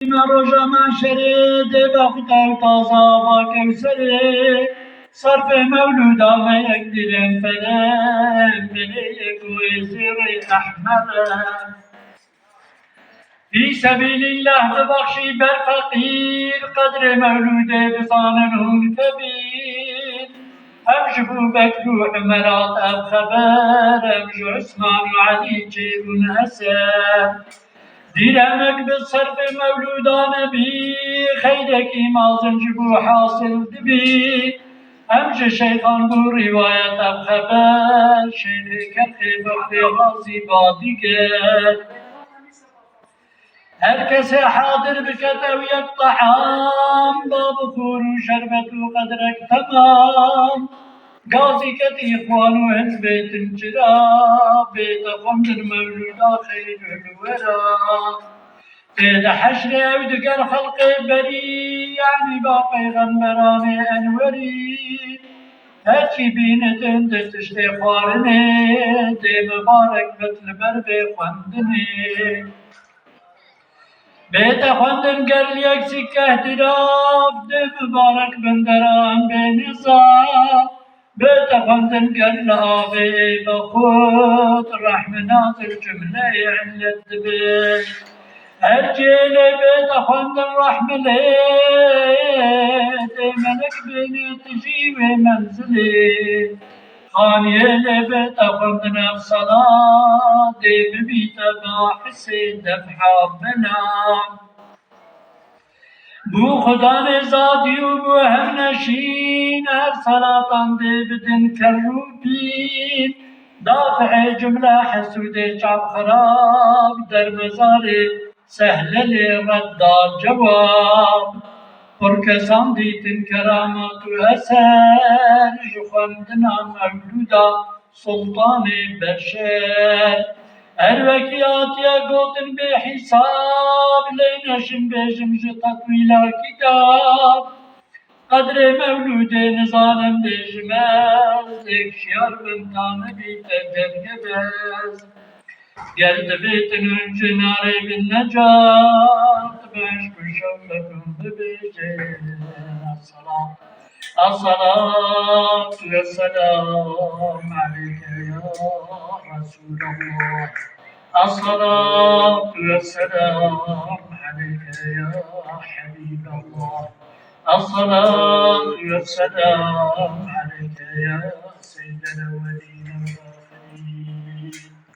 روژا معشره ده بختر تازا و کوسره صرف مولودا ما يقدرن فلم بليك وزير أحمر في سبيل الله ببخشي بالفقير قدر مولوده بصاننهم كبير أمشفوا بكروح مرات أب خبر أمشو عثمان وعلي جيبون أسر ديرانك بالصرف مولودان بي خيرك ما زنجبو حاصل دبي أمشي شيخان بو رواية أب خبر شيخي كفي بخي غازي بادقر هركس حاضر بكتوي الطعام باب خور وشربة وقدرك تمام قاضي كتي إخوان وهن بيت انجرا بيت خمد المولودا خير الورا بيت حشر أودقر خلق بري يعني باقي غنبران أنوري هرشي بينت انت تشتي خوارني دي مبارك بتل بربي خندني بيت خندن قال يك سكه دراف دي مبارك بندران بنصاب بيت خندن قال لها بي بخوت رحمنات الجملة علت بي هرجيلي بيت خندن رحملي دي ملك بني تجي منزلي خاني لبيت خندن بصلاة دي ببيت باحسين دفحة بنام بو خدا نزادی و بو هم نشین هر صلاة دي بدن كروبين دافع جملة حسود شعب خراب در مزار سهل لرد جواب پرکسان دیتن کرامات و اثر جخندنا مولودا سلطان بشر الوكيات يا قوتن بحساب لينشن بجم تطويل كتاب قدر مولود نظام بجمال ذيك شيار بنتان بيت جرقبز قلت بيت نجناري بالنجاة باش بشوفكم ببيجين الصلاة والسلام عليك يا رسول الله الصلاة والسلام عليك يا حبيب الله الصلاة والسلام عليك يا سيد الأولين